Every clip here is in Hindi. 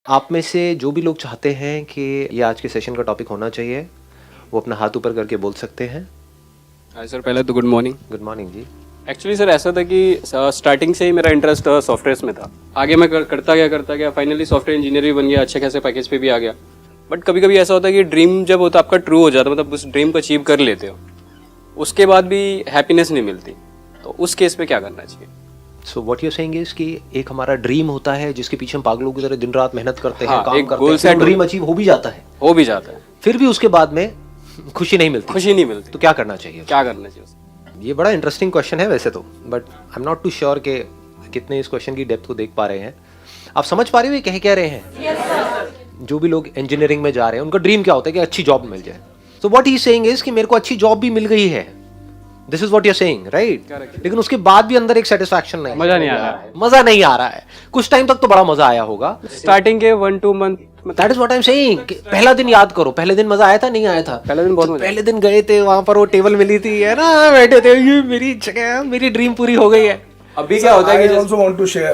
आप में से जो भी लोग चाहते हैं कि ये आज के सेशन का टॉपिक होना चाहिए, वो अपना हाथ ऊपर करके बोल सकते हैं। हाय सर, पहले तो गुड मॉर्निंग। गुड मॉर्निंग जी। एक्चुअली सर ऐसा था कि स्टार्टिंग से ही मेरा इंटरेस्ट सॉफ्टवेयर में था। आगे मैं करता गया फाइनली सॉफ्टवेयर इंजीनियर भी बन गया, अच्छे खासे पैकेज पे भी आ गया। बट कभी कभी ऐसा होता है कि ड्रीम जब होता है आपका ट्रू हो जाता है, मतलब उस ड्रीम को अचीव कर लेते हो, उसके बाद भी हैप्पीनेस नहीं मिलती, तो उस केस पे क्या करना चाहिए? So what you saying is कि एक हमारा ड्रीम होता है जिसके पीछे हम पागलों की तरह दिन रात मेहनत करते हैं, हाँ, काम एक करते goal हैं, set ड्रीम अचीव हो भी जाता है, फिर भी उसके बाद में खुशी नहीं मिलती। तो क्या करना चाहिए? उसमें? ये बड़ा इंटरेस्टिंग क्वेश्चन है वैसे तो, but I am not too sure कि कितने इस क्वेश्चन की डेप्थ को देख पा रहे हैं। आप समझ पा रहे हो ये कह क्या रहे हैं? yes, जो भी लोग इंजीनियरिंग में जा रहे हैं उनका ड्रीम क्या होता है कि अच्छी जॉब मिल जाए। So what he saying is कि मेरे को अच्छी जॉब भी मिल गई है, this is what you are saying, right? लेकिन उसके बाद भी अंदर एक सेटिस्फैक्शन नहीं, मजा नहीं आ रहा है। कुछ टाइम तक तो बड़ा मजा आया होगा, स्टार्टिंग के 1-2 month. That is what I am saying. पहला दिन याद करो, पहले दिन मजा आया था नहीं आया था? पहले दिन बहुत मजा। पहले दिन गए थे, वहां पर वो टेबल मिली थी, है ना, बैठे थे, ये मेरी जगह है, मेरी ड्रीम पूरी हो गई है। अभी क्या होता है कि I also want to share.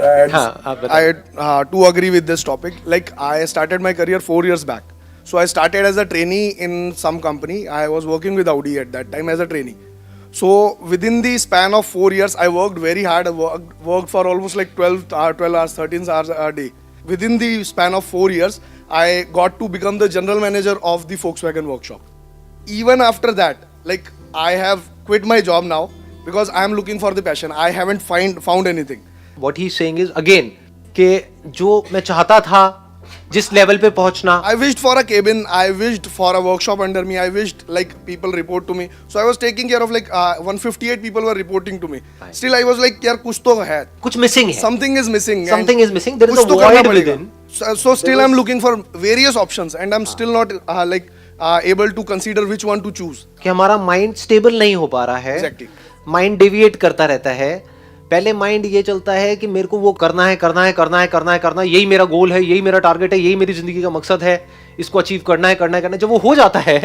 To agree with this topic. Like I started my career 4 years back. So I started as a trainee in some company. I was working with Audi at that time as a trainee. So within the span of 4 years, I worked very hard. I worked for almost like 12 hours, 13 hours a day. Within the span of 4 years, I got to become the general manager of the Volkswagen workshop. Even after that, like I have quit my job now because I am looking for the passion. I haven't found anything. What he is saying is again कि जो मैं चाहता था जिस लेवल पे पहुंचना, I wished for a cabin. I wished for a workshop under me. I wished like people report to me. So I was taking care of like 158 people were reporting to me. Still I was like यार कुछ तो है, कुछ मिसिंग है, something is missing. Something is missing. There is कुछ a तो करना void पड़ेगा. within. So still I'm looking for various options and I'm still not able to consider which one to choose. कि हमारा माइंड स्टेबल नहीं हो पा रहा है, Exactly. माइंड डेविएट करता रहता है। पहले माइंड ये चलता है कि मेरे को वो करना है, यही मेरा गोल है, यही मेरा टारगेट है, यही मेरी जिंदगी का मकसद है, इसको अचीव करना है। जब वो हो जाता है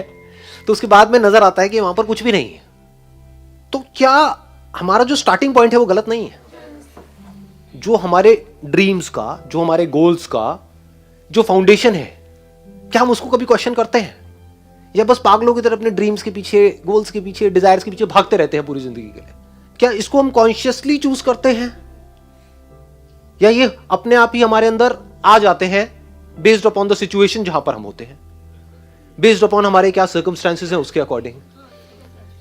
तो उसके बाद में नजर आता है कि वहां पर कुछ भी नहीं है। तो क्या हमारा जो स्टार्टिंग पॉइंट है वो गलत नहीं है? जो हमारे ड्रीम्स का, जो हमारे गोल्स का जो फाउंडेशन है, क्या हम उसको कभी क्वेश्चन करते हैं, या बस पागलों की तरह अपने ड्रीम्स के पीछे, गोल्स के पीछे, डिजायर्स के पीछे भागते रहते हैं पूरी जिंदगी के लिए? क्या इसको हम कॉन्शियसली चूज करते हैं, या ये अपने आप ही हमारे अंदर आ जाते हैं बेस्ड अपॉन द सिचुएशन जहां पर हम होते हैं, बेस्ड अपॉन हमारे क्या सर्कमस्टेंसेस हैं उसके अकॉर्डिंग?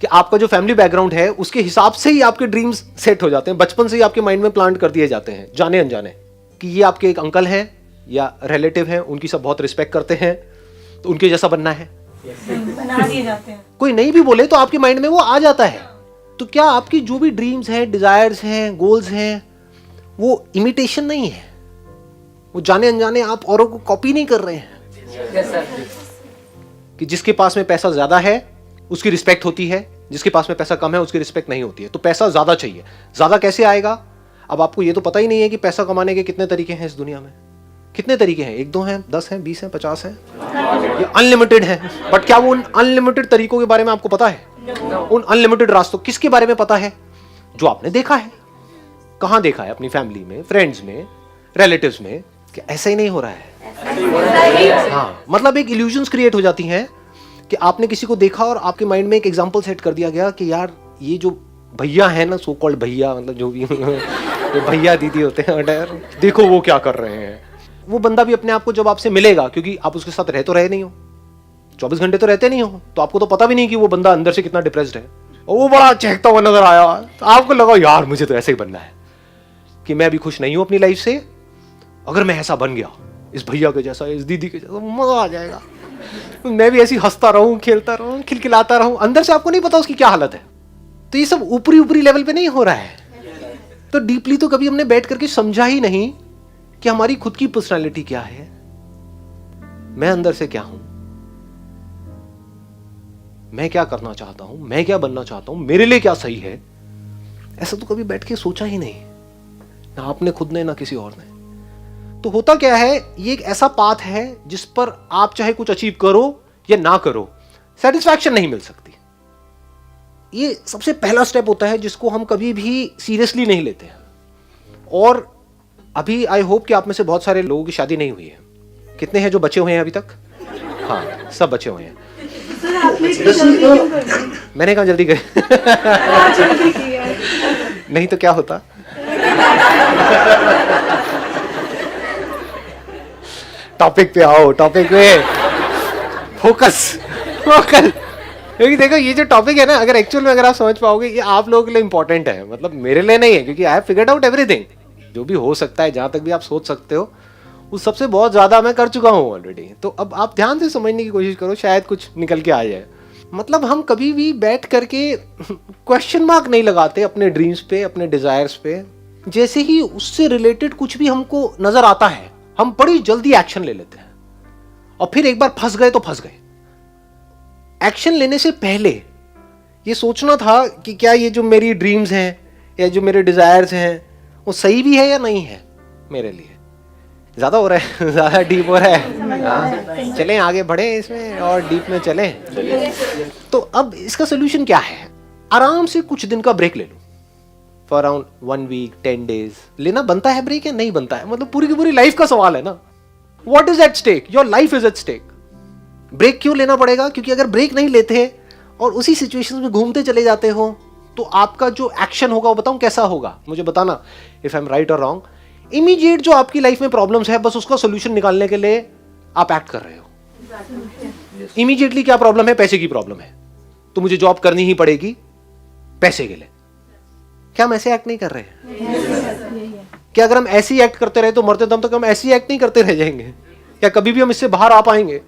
कि आपका जो फैमिली बैकग्राउंड है उसके हिसाब से ही आपके ड्रीम्स सेट हो जाते हैं, बचपन से ही आपके माइंड में प्लांट कर दिए जाते हैं जाने अनजाने, कि ये आपके एक अंकल हैं या रिलेटिव हैं, उनकी सब बहुत रिस्पेक्ट करते हैं, तो उनके जैसा बनना है, बना दिए जाते हैं। कोई नहीं भी बोले तो आपके माइंड में वो आ जाता है। तो क्या आपकी जो भी ड्रीम्स हैं, डिजायर्स हैं, गोल्स हैं, वो इमिटेशन नहीं है, वो जाने अनजाने आप औरों को कॉपी नहीं कर रहे हैं? कि जिसके पास में पैसा ज्यादा है उसकी रिस्पेक्ट होती है, जिसके पास में पैसा कम है उसकी रिस्पेक्ट नहीं होती है। तो पैसा ज्यादा चाहिए, ज्यादा कैसे आएगा? अब आपको ये तो पता ही नहीं है कि पैसा कमाने के कितने तरीके हैं इस दुनिया में। कितने तरीके हैं? 1-2 हैं, 10 हैं, 20 हैं, 50 हैं, ये अनलिमिटेड है। बट क्या वो उन अनलिमिटेड तरीकों के बारे में आपको पता है? उन अनलिमिटेड रास्तों किसके बारे में पता है? जो आपने देखा है। कहां देखा है? अपनी फैमिली में, फ्रेंड्स में, रिलेटिव्स में। कि ऐसा ही नहीं हो रहा है। हाँ, मतलब एक इल्यूजन्स क्रिएट हो जाती हैं कि आपने किसी को देखा और आपके माइंड में एक एग्जांपल सेट कर दिया गया कि यार ये जो भैया है ना, सो कॉल्ड भैया, मतलब जो भी भैया दीदी होते हैं, देखो वो क्या कर रहे हैं। वो बंदा भी अपने आप को जब आपसे मिलेगा, क्योंकि आप उसके साथ रह तो रहे नहीं हो, 24 घंटे तो रहते नहीं हो, तो आपको तो पता भी नहीं कि वो बंदा अंदर से कितना डिप्रेस्ड है। और वो बड़ा चहकता हुआ नजर आया, तो आपको लगा यार मुझे तो ऐसे ही बनना है, कि मैं अभी खुश नहीं हूं अपनी लाइफ से, अगर मैं ऐसा बन गया इस भैया के जैसा, इस दीदी के जैसा, मजा आ जाएगा, मैं भी ऐसी हंसता रहूं, खेलता रहूं, खिलखिलाता रहूं। अंदर से आपको नहीं पता उसकी क्या हालत है। तो ये सब ऊपरी लेवल पे नहीं हो रहा है। तो डीपली तो कभी हमने बैठ करके समझा ही नहीं कि हमारी खुद की पर्सनालिटी क्या है, मैं अंदर से क्या हूं, मैं क्या करना चाहता हूं, मैं क्या बनना चाहता हूं, मेरे लिए क्या सही है। ऐसा तो कभी बैठ के सोचा ही नहीं, ना आपने खुद ने, ना किसी और ने। तो होता क्या है, ये एक ऐसा पाथ है जिस पर आप चाहे कुछ अचीव करो या ना करो, सेटिस्फैक्शन नहीं मिल सकती। ये सबसे पहला स्टेप होता है जिसको हम कभी भी सीरियसली नहीं लेते हैं। और अभी आई होप कि आप में से बहुत सारे लोगों की शादी नहीं हुई है, कितने हैं जो बचे हुए हैं अभी तक? हाँ, सब बचे हुए हैं। सर आपने इतनी जल्दी क्यों कर दी? मैंने कहा जल्दी कर बहुत जल्दी की यार। नहीं तो क्या होता। टॉपिक पे आओ, टॉपिक पे फोकस फोकस। क्योंकि देखो ये जो टॉपिक है ना, अगर एक्चुअल में अगर आप समझ पाओगे, ये आप लोगों के लिए इंपॉर्टेंट है, मतलब मेरे लिए नहीं है, क्योंकि I have figured out everything. जो भी हो सकता है, जहां तक भी आप सोच सकते हो, उस सबसे बहुत ज्यादा मैं कर चुका हूँ ऑलरेडी। तो अब आप ध्यान से समझने की कोशिश करो, शायद कुछ निकल के आ जाए। मतलब हम कभी भी बैठ करके क्वेश्चन मार्क नहीं लगाते अपने ड्रीम्स पे, अपने डिजायर्स पे। जैसे ही उससे रिलेटेड कुछ भी हमको नजर आता है, हम बड़ी जल्दी एक्शन ले लेते हैं, और फिर एक बार फंस गए तो फंस गए। एक्शन लेने से पहले ये सोचना था कि क्या ये जो मेरी ड्रीम्स हैं या जो मेरे डिजायर्स हैं वो सही भी है या नहीं है मेरे लिए। ज्यादा हो रहा है, ज्यादा डीप हो रहा है। हाँ, चलें आगे बढ़े इसमें और डीप में चलें। तो अब इसका सोल्यूशन क्या है? आराम से कुछ दिन का ब्रेक ले लो, फॉर अराउंड 1 वीक 10 डेज। लेना बनता है ब्रेक या नहीं बनता है, मतलब पूरी की पूरी लाइफ का सवाल है ना। What is at stake? Your life is at stake. Break क्यों लेना पड़ेगा? क्योंकि अगर ब्रेक नहीं लेते और उसी सिचुएशन में घूमते चले जाते हो, तो आपका जो एक्शन होगा वो बताऊं कैसा होगा, मुझे बताना इफ आई एम राइट और रॉन्ग। इमीडिएट जो आपकी लाइफ में प्रॉब्लम्स है, बस उसका सोल्यूशन निकालने के लिए आप एक्ट कर रहे हो। इमीडिएटली क्या प्रॉब्लम है? पैसे की प्रॉब्लम है, तो मुझे जॉब करनी ही पड़ेगी पैसे के लिए। क्या हम ऐसे एक्ट नहीं कर रहे हैं? क्या अगर हम ऐसे ही एक्ट करते रहे तो मरते दम तक हम ऐसे ही एक्ट नहीं करते रह जाएंगे? क्या कभी भी हम इससे बाहर आ पाएंगे?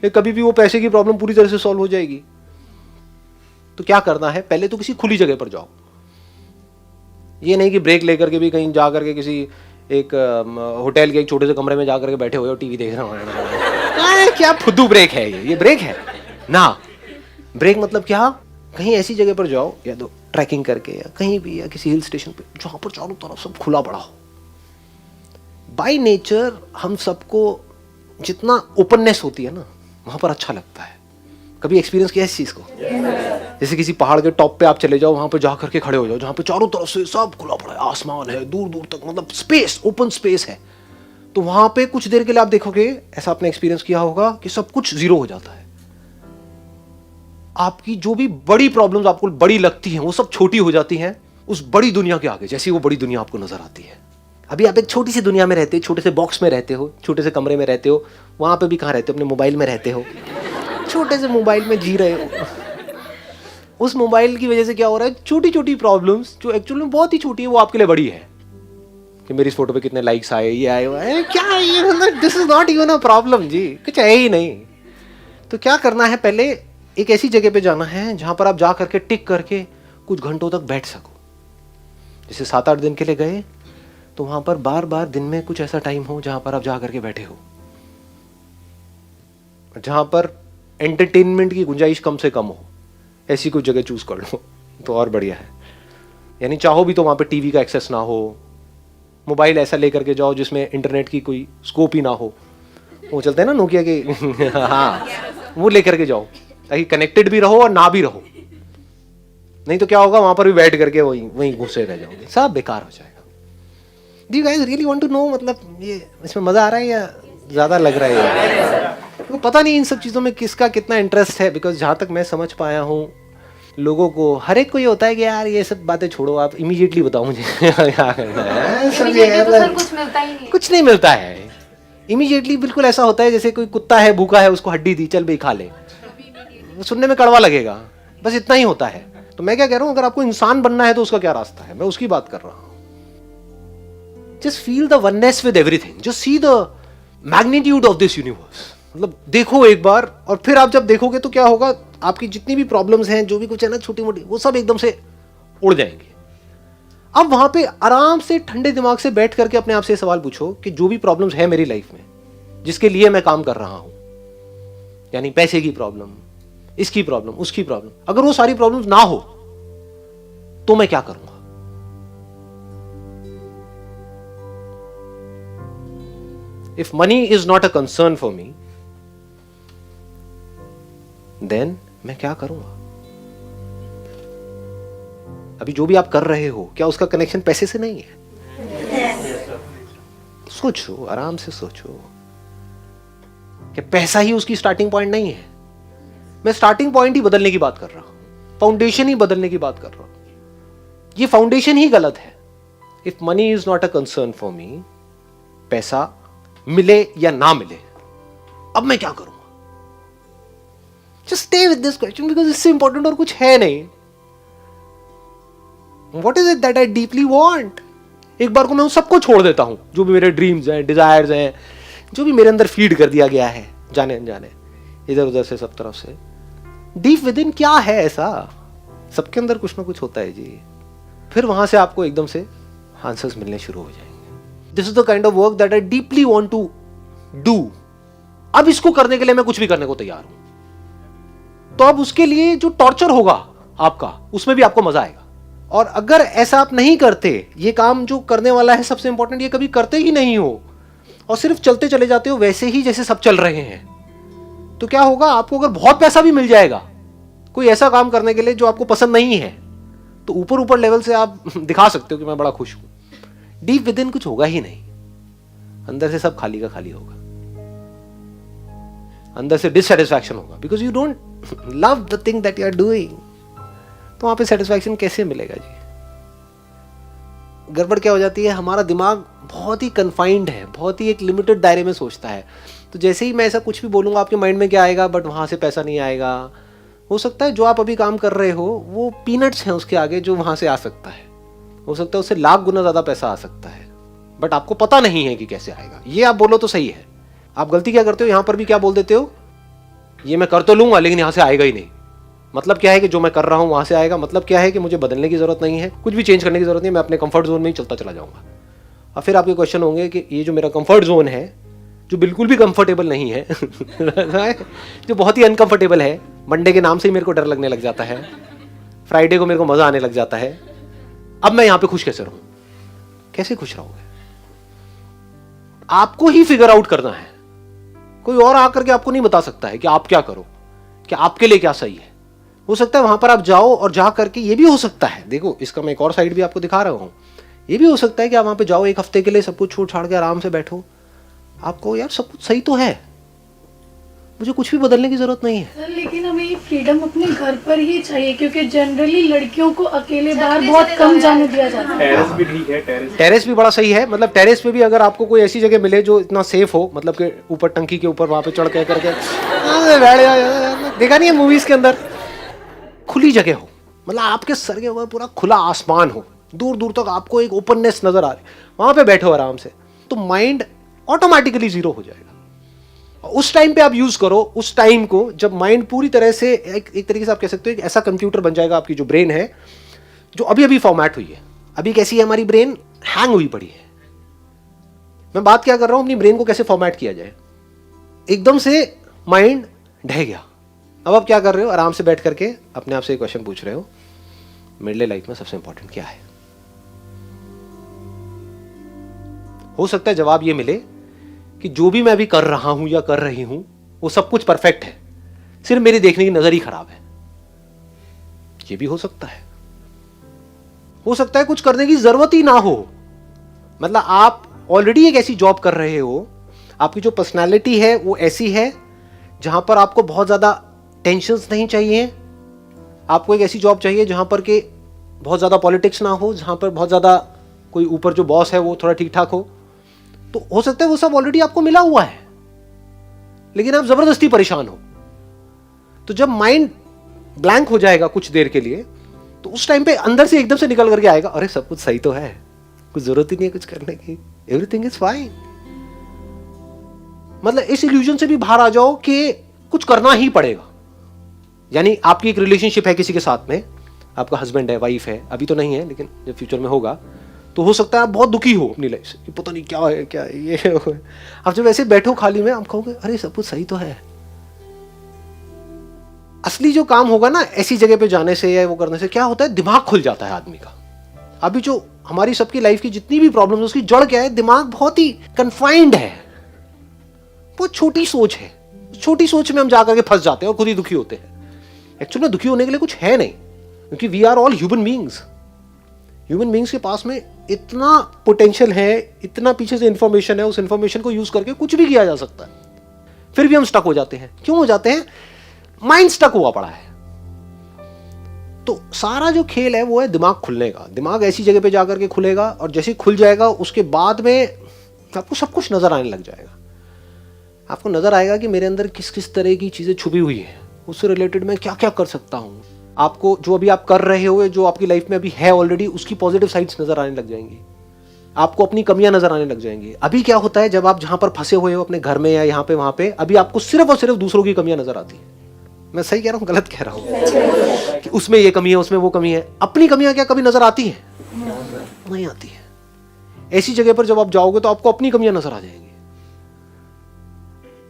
या कभी भी वो पैसे की प्रॉब्लम पूरी तरह से सॉल्व हो जाएगी? तो क्या करना है? पहले तो किसी खुली जगह पर जाओ। ये नहीं कि ब्रेक लेकर के भी कहीं जा करके किसी एक होटल के एक छोटे से कमरे में जा करके बैठे हुए हो, टीवी देख रहे हो। क्या फुद्दू ब्रेक है ये ब्रेक है ना। ब्रेक मतलब क्या? कहीं ऐसी जगह पर जाओ, या तो ट्रैकिंग करके या कहीं भी, या किसी हिल स्टेशन पे जहां पर चारों तरफ सब खुला पड़ा हो। बाय नेचर हम सबको जितना ओपननेस होती है ना, वहां पर अच्छा लगता है। कभी एक्सपीरियंस किया इस चीज को? जैसे किसी पहाड़ के टॉप पे आप चले जाओ, वहां पे जा करके खड़े हो जाओ, जहां पे चारों तरफ से सब खुला पड़ा है, आसमान है दूर दूर तक, मतलब स्पेस, ओपन स्पेस है। तो वहां पे कुछ देर के लिए आप देखोगे, ऐसा आपने एक्सपीरियंस किया होगा कि सब कुछ जीरो हो जाता है। आपकी जो भी बड़ी प्रॉब्लम्स आपको बड़ी लगती हैं, वो सब छोटी हो जाती हैं उस बड़ी दुनिया के आगे, जैसी वो बड़ी दुनिया आपको नजर आती है। अभी आप एक छोटी सी दुनिया में रहते हो, छोटे से बॉक्स में रहते हो, छोटे से कमरे में रहते हो। वहां पे भी कहाँ रहते हो? अपने मोबाइल में रहते हो, छोटे से मोबाइल में जी रहे हो। उस मोबाइल की वजह से क्या हो रहा है? छोटी छोटी प्रॉब्लम्स जो एक्चुअली में बहुत ही छोटी है, वो आपके लिए बड़ी है। कि मेरी इस फोटो पे कितने लाइक्स आए, ये आए, वो आए, क्या ये, this is not even a problem जी, कुछ है ही नहीं। तो क्या करना है? पहले एक ऐसी जगह पे जाना है जहां पर आप जा करके टिक करके कुछ घंटों तक बैठ सको। जैसे 7-8 दिन के लिए गए, तो वहां पर बार बार दिन में कुछ ऐसा टाइम हो जहां पर आप जा करके बैठे हो, जहां पर एंटरटेनमेंट की गुंजाइश कम से कम हो। ऐसी कोई जगह चूज कर लो तो और बढ़िया है। यानी चाहो भी तो वहां पे टीवी का एक्सेस ना हो, मोबाइल ऐसा लेकर के जाओ जिसमें इंटरनेट की कोई स्कोप ही ना हो। वो चलते हैं ना नोकिया के हाँ, वो लेकर के जाओ ताकि कनेक्टेड भी रहो और ना भी रहो। नहीं तो क्या होगा? वहां पर भी बैठ करके वहीं घुसे रह जाओगे, सब बेकार हो जाएगा। Do you guys really want to know, मतलब ये इसमें मजा आ रहा है या ज्यादा लग रहा है? तो पता नहीं इन सब चीजों में किसका कितना इंटरेस्ट है, बिकॉज जहां तक मैं समझ पाया हूँ, लोगों को हर एक को ये होता है कि यार ये सब बातें छोड़ो, आप इमीडिएटली बताओ मुझे क्या करना है। कुछ नहीं मिलता है इमीडिएटली। बिल्कुल ऐसा होता है जैसे कोई कुत्ता है, भूखा है, उसको हड्डी दी, चल भाई खा ले। सुनने में कड़वा लगेगा, बस इतना ही होता है। तो मैं क्या कह रहा हूं, अगर आपको इंसान बनना है तो उसका क्या रास्ता है, मैं उसकी बात कर रहा हूं। Just feel the oneness with everything, just see the magnitude of this universe. मतलब देखो एक बार, और फिर आप जब देखोगे तो क्या होगा, आपकी जितनी भी प्रॉब्लम्स हैं, जो भी कुछ है ना छोटी मोटी, वो सब एकदम से उड़ जाएंगे। अब वहां पे आराम से ठंडे दिमाग से बैठ करके अपने आप से सवाल पूछो कि जो भी प्रॉब्लम्स है मेरी लाइफ में, जिसके लिए मैं काम कर रहा हूं, यानी पैसे की प्रॉब्लम, इसकी प्रॉब्लम, उसकी प्रॉब्लम, अगर वो सारी प्रॉब्लम्स ना हो तो मैं क्या करूंगा? If money is not a concern for me, then मैं क्या करूंगा? अभी जो भी आप कर रहे हो, क्या उसका कनेक्शन पैसे से नहीं है? सोचो, आराम से सोचो। कि पैसा ही उसकी स्टार्टिंग पॉइंट नहीं है। मैं स्टार्टिंग पॉइंट ही बदलने की बात कर रहा हूं, फाउंडेशन ही बदलने की बात कर रहा हूं। ये फाउंडेशन ही गलत है। If money is not a concern for me, पैसा मिले या ना मिले, अब मैं क्या करूंगा? Just stay with this question because इससे इंपॉर्टेंट और कुछ है नहीं। What is it that I deeply want? एक बार को मैं उन सबको छोड़ देता हूं, जो भी मेरे ड्रीम्स हैं, डिजायर्स हैं, जो भी मेरे अंदर फीड कर दिया गया है जाने अनजाने, इधर उधर से, सब तरफ से। डीप विद इन क्या है ऐसा? सबके अंदर कुछ ना कुछ होता है जी। फिर वहां से आपको एकदम से आंसर्स मिलने शुरू हो जाएंगे। This is the kind of work that I deeply want to do. अब इसको करने के लिए मैं कुछ भी करने को तैयार हूं। तो अब उसके लिए जो टॉर्चर होगा आपका, उसमें भी आपको मजा आएगा। और अगर ऐसा आप नहीं करते, ये काम जो करने वाला है सबसे इंपॉर्टेंट, ये कभी करते ही नहीं हो और सिर्फ चलते चले जाते हो वैसे ही जैसे सब चल रहे हैं, तो क्या होगा? आपको अगर बहुत पैसा भी मिल जाएगा कोई ऐसा काम करने के लिए जो आपको पसंद नहीं है, तो ऊपर ऊपर लेवल से आप दिखा सकते हो कि मैं बड़ा खुश हूं। डीप विद इन कुछ होगा ही नहीं। अंदर से सब खाली का खाली होगा। अंदर से डिससैटिस्फैक्शन होगा because you don't love the thing that you are doing. तो वहां पे सेटिस्फैक्शन कैसे मिलेगा जी? गड़बड़ क्या हो जाती है, हमारा दिमाग बहुत ही कन्फाइंड है, बहुत ही एक लिमिटेड दायरे में सोचता है। तो जैसे ही मैं ऐसा कुछ भी बोलूंगा, आपके माइंड में क्या आएगा? बट वहां से पैसा नहीं आएगा। हो सकता है जो आप अभी काम कर रहे हो वो पीनट्स हैं उसके आगे जो वहां से आ सकता है। हो सकता है उससे लाख गुना ज्यादा पैसा आ सकता है, बट आपको पता नहीं है कि कैसे आएगा। ये आप बोलो तो सही है। आप गलती क्या करते हो, यहां पर भी क्या बोल देते हो, ये मैं कर तो लूंगा लेकिन यहां से आएगा ही नहीं। मतलब क्या है कि जो मैं कर रहा हूं वहां से आएगा। मतलब क्या है कि मुझे बदलने की जरूरत नहीं है, कुछ भी चेंज करने की जरूरत नहीं, मैं अपने कंफर्ट जोन में ही चलता चला जाऊंगा। और फिर आपके क्वेश्चन होंगे कि ये जो मेरा कंफर्ट जोन है, जो बिल्कुल भी कंफर्टेबल नहीं है जो बहुत ही अनकंफर्टेबल है, मंडे के नाम से ही मेरे को डर लगने लग जाता है, फ्राइडे को मेरे को मजा आने लग जाता है, अब मैं यहां पे खुश कैसे रहूं? कैसे खुश रहोगे? आपको ही फिगर आउट करना है। कोई और आकर के आपको नहीं बता सकता है कि आप क्या करो, कि आपके लिए क्या सही है। हो सकता है वहां पर आप जाओ और जा करके, ये भी हो सकता है, देखो इसका मैं एक और साइड भी आपको दिखा रहा हूं, ये भी हो सकता है कि आप वहां पे जाओ, एक हफ्ते के लिए सब कुछ छोड़ छाड़ के आराम से बैठो, आपको यार सब कुछ सही तो है, मुझे कुछ भी बदलने की जरूरत नहीं है। सर लेकिन हमें ये फ्रीडम अपने घर पर ही चाहिए, क्योंकि जनरली लड़कियों को अकेले बाहर बहुत कम जाने दिया जाता है। टेरेस भी ठीक है, टेरेस भी बड़ा सही है। मतलब टेरेस पे भी अगर आपको कोई ऐसी जगह मिले जो इतना सेफ हो, मतलब कि ऊपर टंकी के ऊपर वहां पे चढ़ के करके देखा नहीं है मूवीज के अंदर, खुली जगह हो, मतलब आपके सर के ऊपर पूरा खुला आसमान हो, दूर दूर तक आपको एक ओपननेस नजर आ रही, वहां पे बैठो आराम से, तो माइंड ऑटोमेटिकली जीरो हो जाएगा। उस टाइम पे आप यूज करो, उस टाइम को जब माइंड पूरी तरह से एक तरीके से आप कह सकते हो एक ऐसा कंप्यूटर बन जाएगा, आपकी जो ब्रेन है जो अभी अभी फॉर्मेट हुई है। अभी कैसी है हमारी ब्रेन? हैंग हुई पड़ी है। मैं बात क्या कर रहा हूं, अपनी ब्रेन को कैसे फॉर्मेट किया जाए। एकदम से माइंड ढह गया, अब आप क्या कर रहे हो, आराम से बैठ करके अपने आप से एक क्वेश्चन पूछ रहे हो, मेरे लिए लाइफ में सबसे इंपॉर्टेंट क्या है। हो सकता है जवाब ये मिले कि जो भी मैं अभी कर रहा हूं या कर रही हूं वो सब कुछ परफेक्ट है, सिर्फ मेरी देखने की नजर ही खराब है। ये भी हो सकता है। हो सकता है कुछ करने की जरूरत ही ना हो, मतलब आप ऑलरेडी एक ऐसी जॉब कर रहे हो, आपकी जो पर्सनालिटी है वो ऐसी है जहां पर आपको बहुत ज्यादा टेंशन्स नहीं चाहिए। आपको एक ऐसी जॉब चाहिए जहां पर के बहुत ज्यादा पॉलिटिक्स ना हो, जहां पर बहुत ज्यादा कोई ऊपर जो बॉस है वो थोड़ा ठीक ठाक हो। तो हो सकता है वो सब ऑलरेडी आपको मिला हुआ है, लेकिन आप जबरदस्ती परेशान हो। तो जब माइंड ब्लैंक हो जाएगा कुछ देर के लिए, तो उस टाइम पे अंदर से एकदम से निकल करके आएगा, अरे सब कुछ सही तो है, कुछ जरूरत ही नहीं है कुछ करने की, एवरीथिंग इज फाइन। मतलब इस इल्यूजन से भी बाहर आ जाओ कि कुछ करना ही पड़ेगा। यानी आपकी एक रिलेशनशिप है किसी के साथ में, आपका हस्बैंड है, वाइफ है, अभी तो नहीं है लेकिन जब फ्यूचर में होगा, तो हो सकता है आप बहुत दुखी हो अपनी लाइफ से, कि पता नहीं क्या है क्या है ये है। आप जब ऐसे बैठो खाली में, आप कहोगे अरे सब कुछ सही तो है। असली जो काम होगा ना ऐसी जगह पे जाने से या वो करने से, क्या होता है, दिमाग खुल जाता है आदमी का। अभी जो हमारी सबकी लाइफ की जितनी भी प्रॉब्लम, उसकी जड़ क्या है, दिमाग बहुत ही कन्फाइंड है, बहुत छोटी सोच है। छोटी सोच में हम जाकर के फंस जाते हैं और खुद ही दुखी होते हैं। एक्चुअली में दुखी होने के लिए कुछ है नहीं, क्योंकि we are all human beings. Human beings के पास में इतना पोटेंशियल है, इतना पीछे से इंफॉर्मेशन है, उस इंफॉर्मेशन को यूज करके कुछ भी किया जा सकता है। फिर भी हम स्टक हो जाते हैं। क्यों हो जाते हैं? माइंड स्टक हुआ पड़ा है। तो सारा जो खेल है वो है दिमाग खुलने का। दिमाग ऐसी जगह पे जाकर के खुलेगा, और जैसे ही खुल जाएगा उसके बाद में आपको सब कुछ नजर आने लग जाएगा। आपको नजर आएगा कि मेरे अंदर किस किस तरह की चीजें छुपी हुई है, उससे रिलेटेड मैं क्या क्या कर सकता हूँ। आपको जो अभी आप कर रहे हो, जो आपकी लाइफ में अभी है ऑलरेडी, उसकी पॉजिटिव साइड्स नजर आने लग जाएंगी। आपको अपनी कमियां नजर आने लग जाएंगी। अभी क्या होता है, जब आप जहां पर फंसे हुए हो अपने घर में या यहाँ पे वहां पे, अभी आपको सिर्फ और सिर्फ दूसरों की कमियां नजर आती है। मैं सही कह रहा हूँ, गलत कह रहा हूँ? कि उसमें ये कमी है, उसमें वो कमी है। अपनी कमियां क्या कभी नजर आती है? नहीं आती है। ऐसी जगह पर जब आप जाओगे तो आपको अपनी कमियां नजर आ जाएंगी।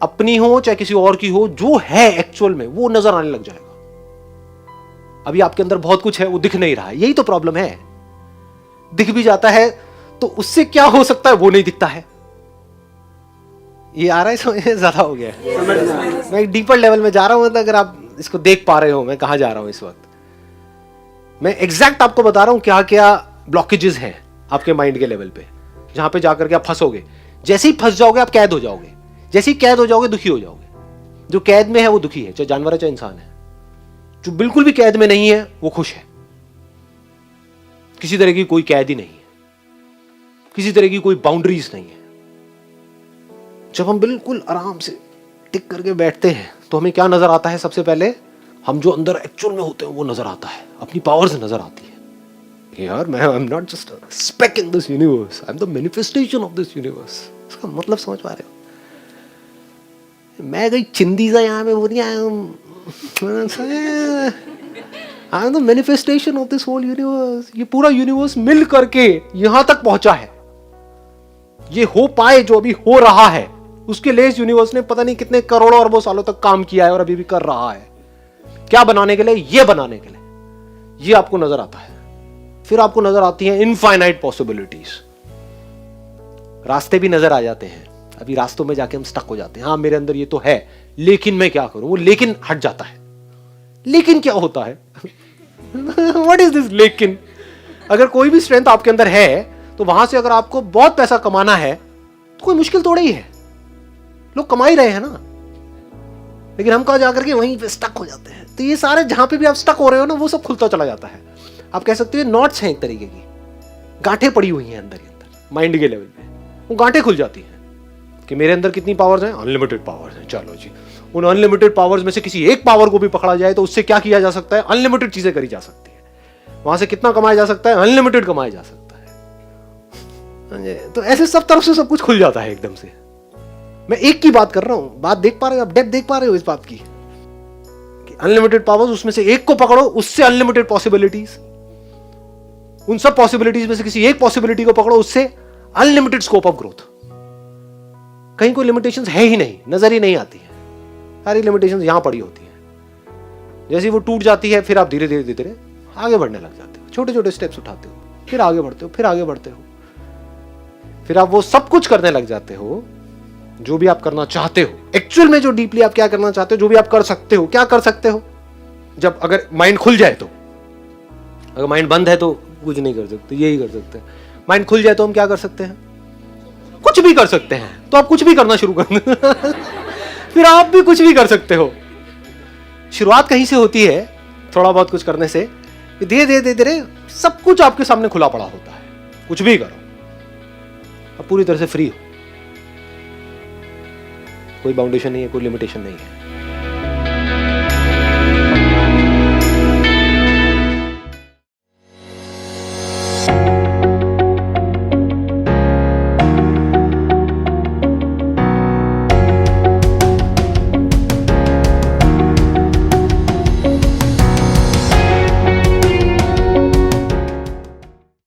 अपनी हो चाहे किसी और की हो, जो है एक्चुअल में वो नजर आने लग जाएगा। अभी आपके अंदर बहुत कुछ है, वो दिख नहीं रहा है। यही तो प्रॉब्लम है। दिख भी जाता है तो उससे क्या हो सकता है वो नहीं दिखता है। ये आ रहा है समझ में? ज्यादा हो गया है। मैं एक डीपर लेवल में जा रहा हूं। अगर आप इसको देख पा रहे हो मैं कहां जा रहा हूं इस वक्त, मैं एग्जैक्ट आपको बता रहा हूं क्या क्या ब्लॉकेजेस हैं आपके माइंड के लेवल पे, जहां पे जाकर के आप फंसोगे। जैसे ही फंस जाओगे आप कैद हो जाओगे। जैसे ही कैद हो जाओगे दुखी हो जाओगे। जो कैद में है वो दुखी है, चाहे जानवर है चाहे इंसान है। जो बिल्कुल भी कैद में नहीं है वो खुश है। किसी तरह की कोई कैद ही नहीं है, किसी तरह की कोई बाउंड्रीज नहीं है। जब हम बिल्कुल आराम से टिक करके बैठते हैं तो हमें क्या नजर आता है? सबसे पहले हम जो अंदर एक्चुअल में होते हैं वो नजर आता है। अपनी पावर्स नजर आती है। यार मैं आई am not just a speck in this universe, I am the manifestation of this universe. इसका मतलब समझ पा रहे हो? मैं कोई चिंदी सा यहाँ पे वो नहीं आया हूँ। I am the manifestation of this whole universe. ये पूरा यूनिवर्स मिल करके यहां तक पहुंचा है। ये हो पाए जो अभी हो रहा है, उसके लिए इस यूनिवर्स ने पता नहीं कितने करोड़ों अरबों सालों तक काम किया है और अभी भी कर रहा है। क्या बनाने के लिए? ये बनाने के लिए। ये आपको नजर आता है। फिर आपको नजर आती है इनफाइनाइट पॉसिबिलिटीज। रास्ते भी नजर आ जाते हैं। अभी रास्तों में जाके हम स्टक हो जाते हैं। हाँ मेरे अंदर ये तो है, लेकिन मैं क्या करूं? वो लेकिन हट जाता है। लेकिन क्या होता है? व्हाट इज दिस लेकिन? अगर कोई भी स्ट्रेंथ आपके अंदर है तो वहां से अगर आपको बहुत पैसा कमाना है तो कोई मुश्किल थोड़ा ही है। लोग कमा ही रहे हैं ना। लेकिन हम कहा जाकर के वहीं पे स्टक हो जाते हैं। तो ये सारे जहां पे भी आप स्टक हो रहे हो ना, वो सब खुलता चला जाता है। आप कह सकते हो नॉट्स हैं एक तरीके की, गांठें पड़ी हुई हैं अंदर ही अंदर माइंड के लेवल पे। वो गांठें खुल जाती हैं कि मेरे अंदर कितनी पावर्स हैं? अनलिमिटेड पावर्स हैं। चलो जी, उन अनलिमिटेड पावर्स में से किसी एक पावर को भी पकड़ा जाए तो उससे क्या किया जा सकता है? अनलिमिटेड चीजें करी जा सकती है। वहां से कितना कमाया जा सकता है? अनलिमिटेड कमाया जा सकता है। तो ऐसे सब तरफ से सब कुछ खुल जाता है एकदम से। मैं एक की बात कर रहा हूं। बात देख पा रहे हो आप? डेप्थ देख पा रहे हो इस बात की? अनलिमिटेड पावर्स, उसमें से एक को पकड़ो, उससे अनलिमिटेड पॉसिबिलिटीज। उन सब पॉसिबिलिटीज में से किसी एक पॉसिबिलिटी को पकड़ो, उससे अनलिमिटेड स्कोप ऑफ ग्रोथ। कहीं कोई लिमिटेशंस है ही नहीं, नजर ही नहीं आती है। सारी लिमिटेशंस यहां पड़ी होती है। जैसे वो टूट जाती है फिर आप धीरे धीरे धीरे आगे बढ़ने लग जाते हो। छोटे छोटे स्टेप्स उठाते हो, फिर आगे बढ़ते हो, फिर आगे बढ़ते हो। फिर आप वो सब कुछ करने लग जाते हो जो भी आप करना चाहते हो। एक्चुअल में जो डीपली आप क्या करना चाहते हो, जो भी आप कर सकते हो। क्या कर सकते हो? जब अगर माइंड खुल जाए तो। अगर माइंड बंद है तो कुछ नहीं कर सकते, यही कर सकते हैं। माइंड खुल जाए तो हम क्या कर सकते हैं? कुछ भी कर सकते हैं। तो आप कुछ भी करना शुरू कर दें। फिर आप भी कुछ भी कर सकते हो। शुरुआत कहीं से होती है, थोड़ा बहुत कुछ करने से। धीरे धीरे धीरे सब कुछ आपके सामने खुला पड़ा होता है। कुछ भी करो, आप पूरी तरह से फ्री हो। कोई बाउंडेशन नहीं है, कोई लिमिटेशन नहीं है।